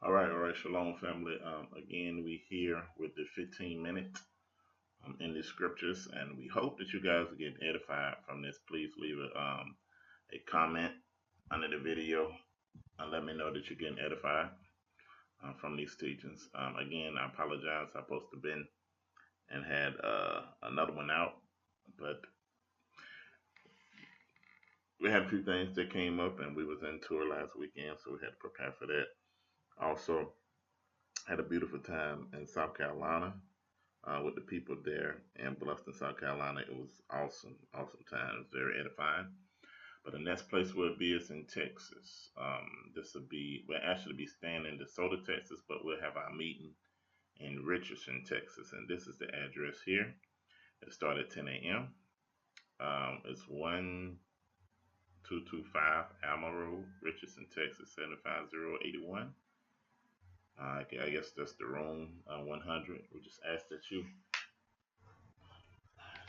All right, Shalom family. Again, we here with the 15 minutes in the scriptures, and we hope that you guys are getting edified from this. Please leave a comment under the video and let me know that you're getting edified from these teachings. Again, I apologize. I supposed to been and had another one out, but we had a few things that came up, and we was in tour last weekend, so we had to prepare for that. Also, had a beautiful time in South Carolina with the people there in Bluffton, South Carolina. It was awesome, awesome time. It was very edifying. But the next place we'll be is in Texas. This will be, we'll actually be staying in DeSoto, Texas, but we'll have our meeting in Richardson, Texas. And this is the address here. It started at 10 a.m. It's 1225 Alma Road, Richardson, Texas, 75081. I guess that's the room 100. We just ask that you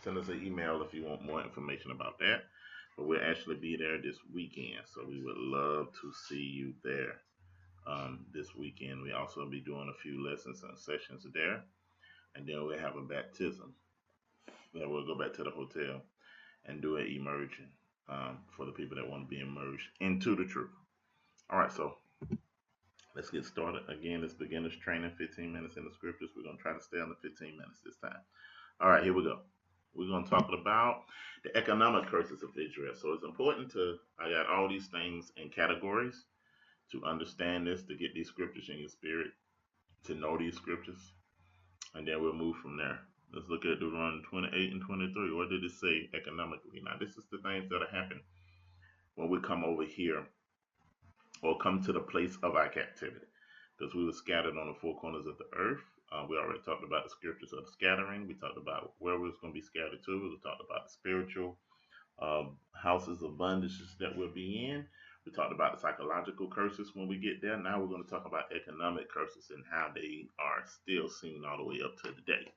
send us an email if you want more information about that. But we'll actually be there this weekend, so we would love to see you there this weekend. We also be doing a few lessons and sessions there, and then we'll have a baptism. Then we'll go back to the hotel and do an immersion for the people that want to be immersed into the truth. All right, so let's get started. Again, this beginner's training, 15 minutes in the scriptures. We're going to try to stay on the 15 minutes this time. All right, here we go. We're going to talk about the economic curses of Israel. So it's important I got all these things in categories to understand this, to get these scriptures in your spirit, to know these scriptures, and then we'll move from there. Let's look at Deuteronomy 28 and 23. What did it say economically? Now, this is the things that happen when we come over here or come to the place of our captivity. Because we were scattered on the four corners of the earth. We already talked about the scriptures of the scattering. We talked about where we was going to be scattered to. We talked about the spiritual houses of bondages that we'll be in. We talked about the psychological curses when we get there. Now we're going to talk about economic curses and how they are still seen all the way up to today.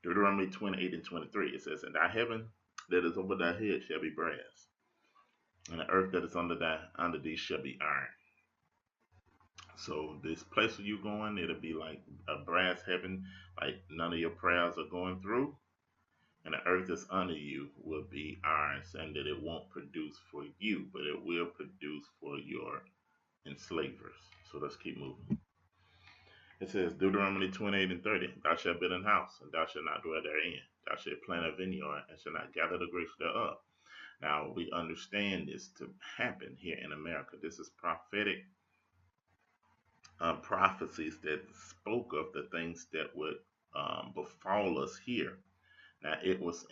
Deuteronomy 28 and 23, it says, "And thy heaven that is over thy head shall be brass, and the earth that is under thee shall be iron." So this place where you're going, it'll be like a brass heaven, like none of your prayers are going through. And the earth that's under you will be iron, saying that it won't produce for you, but it will produce for your enslavers. So let's keep moving. It says Deuteronomy 28 and 30, "Thou shalt build an house, and thou shalt not dwell therein. Thou shalt plant a vineyard, and shalt not gather the grapes thereof." Now we understand this to happen here in America. This is prophetic prophecies that spoke of the things that would befall us here. Now, it was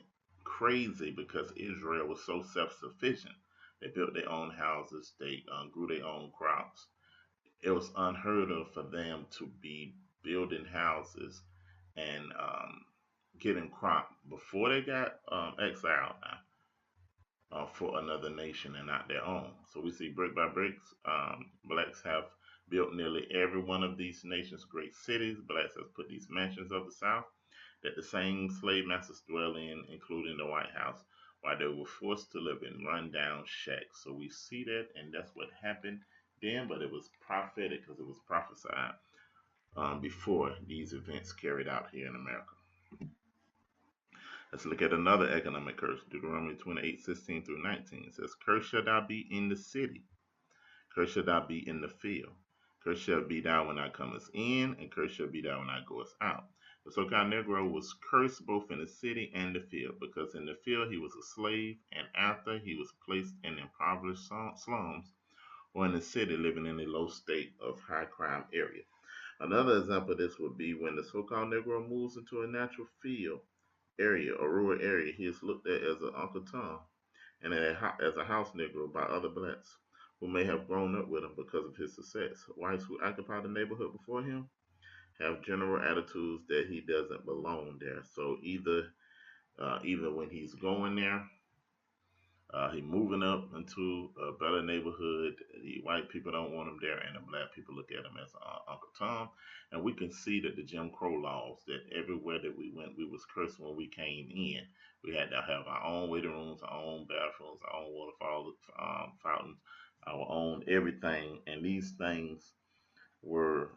crazy because Israel was so self sufficient. They built their own houses, they grew their own crops. It was unheard of for them to be building houses and getting crop before they got exiled for another nation and not their own. So we see brick by bricks, blacks have built nearly every one of these nations' great cities. Blacks have put these mansions of the South that the same slave masters dwell in, including the White House, while they were forced to live in rundown shacks. So we see that, and that's what happened then, but it was prophetic because it was prophesied before these events carried out here in America. Let's look at another economic curse, Deuteronomy 28:16 through 19. It says, "Cursed shall thou be in the city, cursed shall thou be in the field. Cursed shall be thou when thou comest in, and cursed shall be thou when thou goest out." The so-called Negro was cursed both in the city and the field, because in the field he was a slave, and after he was placed in impoverished slums, or in the city living in a low state of high crime area. Another example of this would be when the so-called Negro moves into a natural field area or rural area, he is looked at as an Uncle Tom and as a house Negro by other blacks who may have grown up with him because of his success. Whites who occupy the neighborhood before him have general attitudes that he doesn't belong there. So either when he's going there, he moving up into a better neighborhood. The white people don't want him there, and the black people look at him as Uncle Tom. And we can see that the Jim Crow laws, that everywhere that we went, we was cursed when we came in. We had to have our own waiting rooms, our own bathrooms, our own waterfall fountains, our own everything. And these things were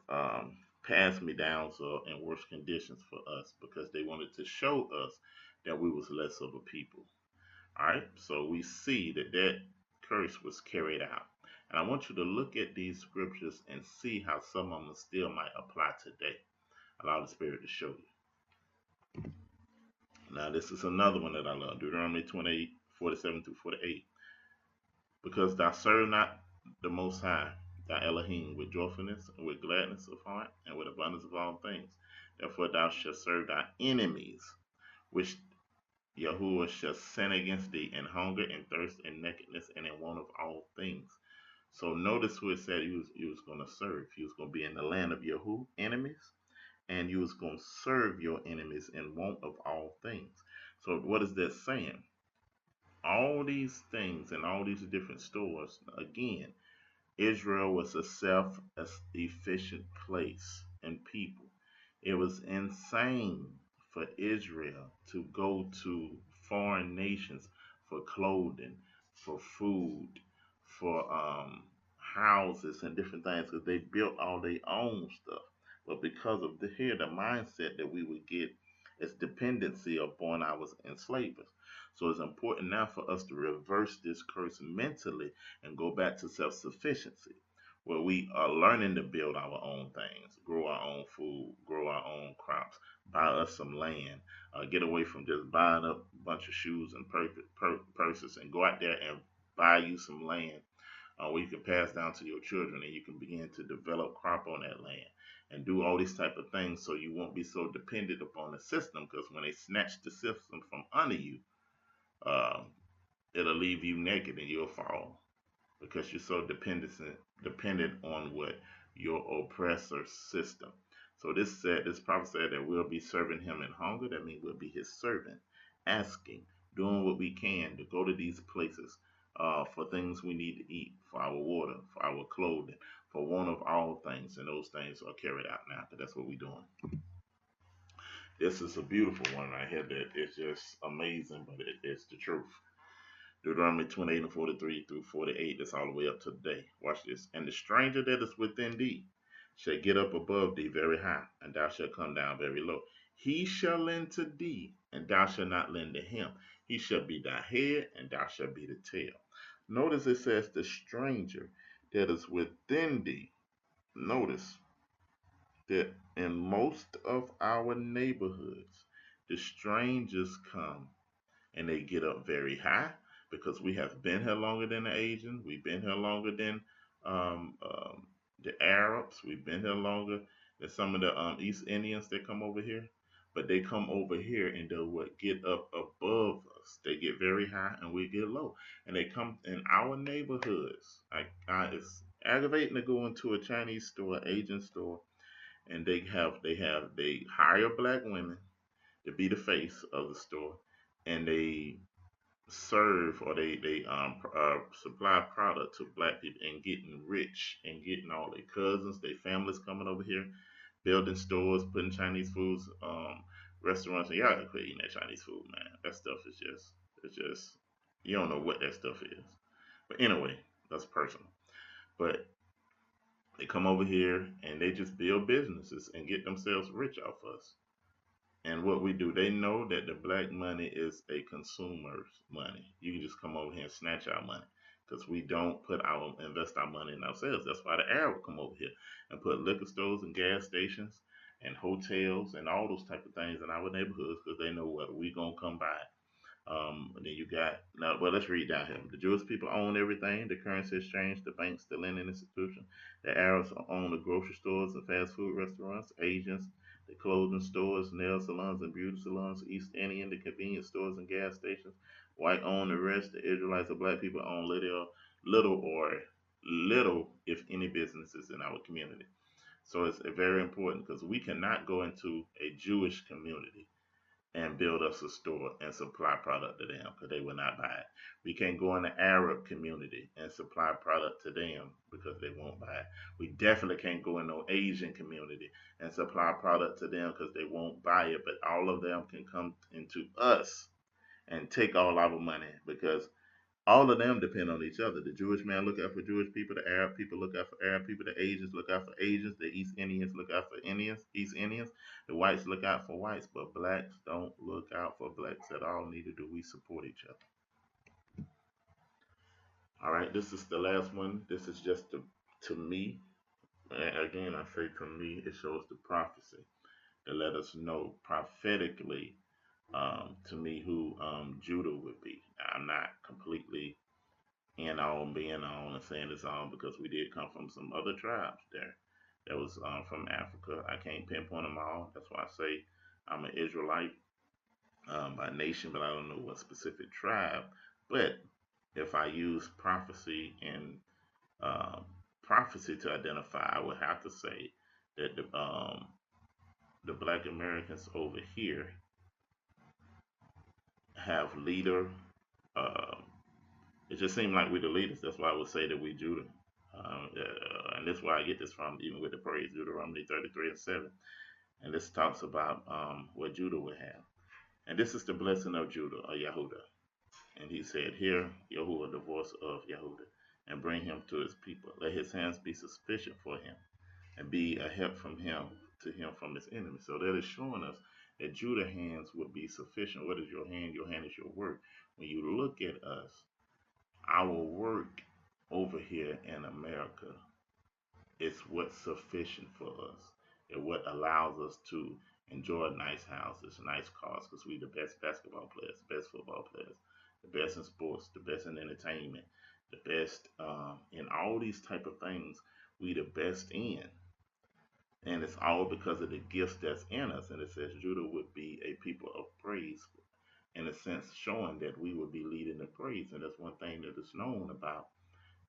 passed me down so in worse conditions for us because they wanted to show us that we was less of a people. All right, so we see that that curse was carried out. And I want you to look at these scriptures and see how some of them still might apply today. Allow the Spirit to show you. Now, this is another one that I love, Deuteronomy 28, 47 through 48. Because thou serve not the Most High, thy Elohim, with joyfulness and with gladness of heart and with abundance of all things. Therefore thou shalt serve thy enemies, which Yahuwah shall send against thee in hunger and thirst and nakedness and in want of all things. So notice who it said he was going to serve. He was going to be in the land of Yahu, enemies, and you was going to serve your enemies in want of all things. So what is that saying? All these things and all these different stores, again, Israel was a self efficient place and people. It was insane for Israel to go to foreign nations for clothing, for food, for houses and different things because they built all their own stuff. But because of the mindset that we would get is dependency upon our enslavers. So it's important now for us to reverse this curse mentally and go back to self sufficiency, where we are learning to build our own things, grow our own food, grow our own crops, buy us some land, get away from just buying up a bunch of shoes and purses, and go out there and buy you some land where you can pass down to your children and you can begin to develop crop on that land and do all these type of things so you won't be so dependent upon the system because when they snatch the system from under you, um, it'll leave you naked and you'll fall because you're so dependent on what your oppressor system. So this prophet said that we'll be serving him in hunger. That means we'll be his servant, asking, doing what we can to go to these places for things we need to eat, for our water, for our clothing, for one of all things, and those things are carried out now. Because that's what we're doing. This is a beautiful one right here. That it's just amazing, but it's the truth. Deuteronomy 28 and 43 through 48. That's all the way up to today. Watch this. And the stranger that is within thee shall get up above thee very high, and thou shalt come down very low. He shall lend to thee, and thou shalt not lend to him. He shall be thy head, and thou shalt be the tail. Notice it says the stranger that is within thee. Notice that in most of our neighborhoods, the strangers come and they get up very high because we have been here longer than the Asians. We've been here longer than um, um, the Arabs. We've been here longer than some of the East Indians that come over here. But they come over here and they'll what get up above us. They get very high and we get low. And they come in our neighborhoods. It's aggravating to go into a Chinese store, Asian store, and they hire black women to be the face of the store, and they serve or they supply product to black people and getting rich and getting all their cousins, their families coming over here, building stores, putting Chinese foods, restaurants. And y'all gotta quit eating that Chinese food, man. That stuff is just it's just you don't know what that stuff is. But anyway, that's personal. But they come over here and they just build businesses and get themselves rich off us. And what we do, they know that the black money is a consumer's money. You can just come over here and snatch our money because we don't invest our money in ourselves. That's why the Arab come over here and put liquor stores and gas stations and hotels and all those type of things in our neighborhoods because they know what we gonna come by. And then you got now. Well, let's read down here. The Jewish people own everything: the currency exchange, the banks, the lending institution. The Arabs own the grocery stores and fast food restaurants. Asians, the clothing stores, nail salons, and beauty salons. East Indian, the convenience stores and gas stations. White own the rest. The Israelites or black people own little, if any, businesses in our community. So it's very important because we cannot go into a Jewish community and build us a store and supply product to them because they will not buy it. We can't go in the Arab community and supply product to them because they won't buy it. We definitely can't go in no Asian community and supply product to them because they won't buy it. But all of them can come into us and take all our money because All of them depend on each other. The Jewish man look out for Jewish people. The Arab people look out for Arab people. The Asians look out for Asians. The East Indians look out for Indians, East Indians. The whites look out for whites, but blacks don't look out for blacks at all. Neither do we support each other. All right, this is the last one. This is just to me. Again, I say to me, it shows the prophecy to let us know prophetically to me who Judah would be. I'm not completely in on being on and saying this all because we did come from some other tribes there. That was from Africa. I can't pinpoint them all. That's why I say I'm an Israelite by nation, but I don't know what specific tribe. But if I use prophecy and uh, prophecy to identify, I would have to say that the Black Americans over here have leader. Uh, it just seemed like we the leaders. That's why I would say that we Judah. And this is where I get this from, even with the praise, Deuteronomy 33 and 7. And this talks about what Judah would have. And this is the blessing of Judah, or Yehuda. And he said, Hear, Yahuwah, the voice of Yehuda, and bring him to his people. Let his hands be sufficient for him, and be a help from him to him from his enemies. So that is showing us that Judah's hands would be sufficient. What is your hand? Your hand is your work. When you look at us, our work over here in America is what's sufficient for us. It's what allows us to enjoy nice houses, nice cars, because we the best basketball players, the best football players, the best in sports, the best in entertainment, the best in all these type of things. We the best in, and it's all because of the gifts that's in us. And it says Judah would be a people of praise, in a sense, showing that we would be leading the praise. And that's one thing that is known about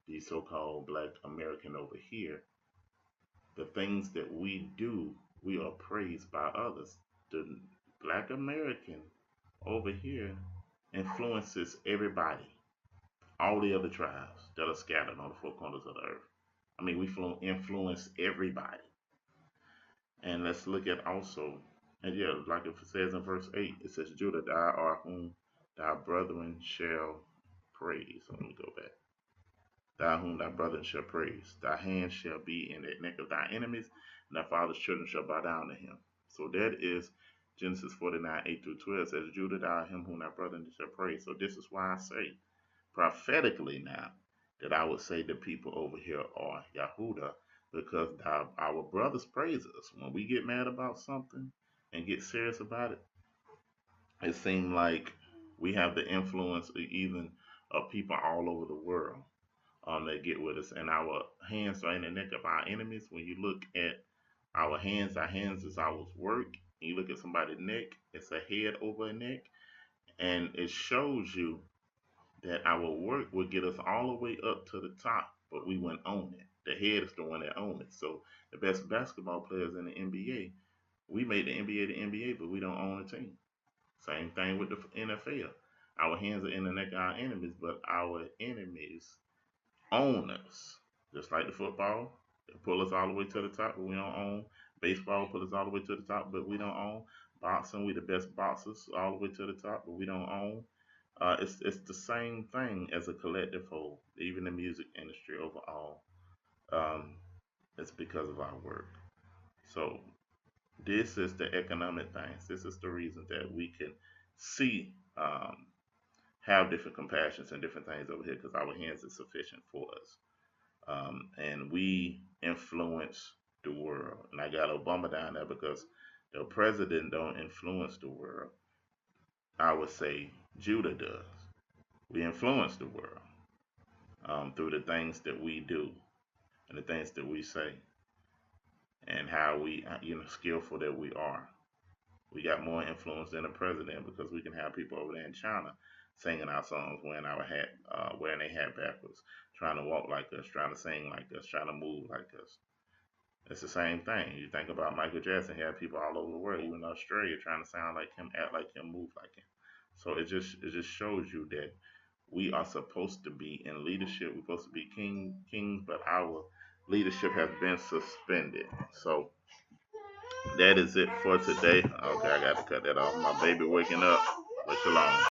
the so-called Black American over here. The things that we do, we are praised by others. The Black American over here influences everybody, all the other tribes that are scattered on the four corners of the earth. I mean, we influence everybody. And let's look at also, and yeah, like it says in verse 8, it says, Judah, thou art whom thy brethren shall praise. So let me go back. Thou whom thy brethren shall praise. Thy hand shall be in the neck of thy enemies, and thy father's children shall bow down to him. So that is Genesis 49, 8 through 12 says, Judah, thou art him whom thy brethren shall praise. So this is why I say prophetically now that I would say the people over here are Yahuda because our brothers praise us. When we get mad about something and get serious about it, it seems like we have the influence even of people all over the world that get with us. And our hands are in the neck of our enemies. When you look at our hands is our work. You look at somebody's neck, it's a head over a neck. And it shows you that our work will get us all the way up to the top, but we wouldn't own it. The head is the one that owns it. So the best basketball players in the NBA, we made the NBA the NBA, but we don't own a team. Same thing with the NFL. Our hands are in the neck of our enemies, but our enemies own us. Just like the football, they pull us all the way to the top, but we don't own. Baseball pull us all the way to the top, but we don't own. Boxing, we the best boxers all the way to the top, but we don't own. It's the same thing as a collective whole, even the music industry overall. Um, it's because of our work. So this is the economic things. This is the reason that we can see have different compassions and different things over here because our hands is sufficient for us. And we influence the world. And I got Obama down there because the president don't influence the world. I would say Judah does. We influence the world through the things that we do and the things that we say and how we, skillful that we are. We got more influence than the president because we can have people over there in China singing our songs, wearing our hat, wearing their hat backwards, trying to walk like us, trying to sing like us, trying to move like us. It's the same thing. You think about Michael Jackson, he had people all over the world, even in Australia, trying to sound like him, act like him, move like him. So it just shows you that we are supposed to be in leadership. We're supposed to be kings, but our leadership has been suspended. So that is it for today. Okay, I got to cut that off. My baby waking up. But shalom.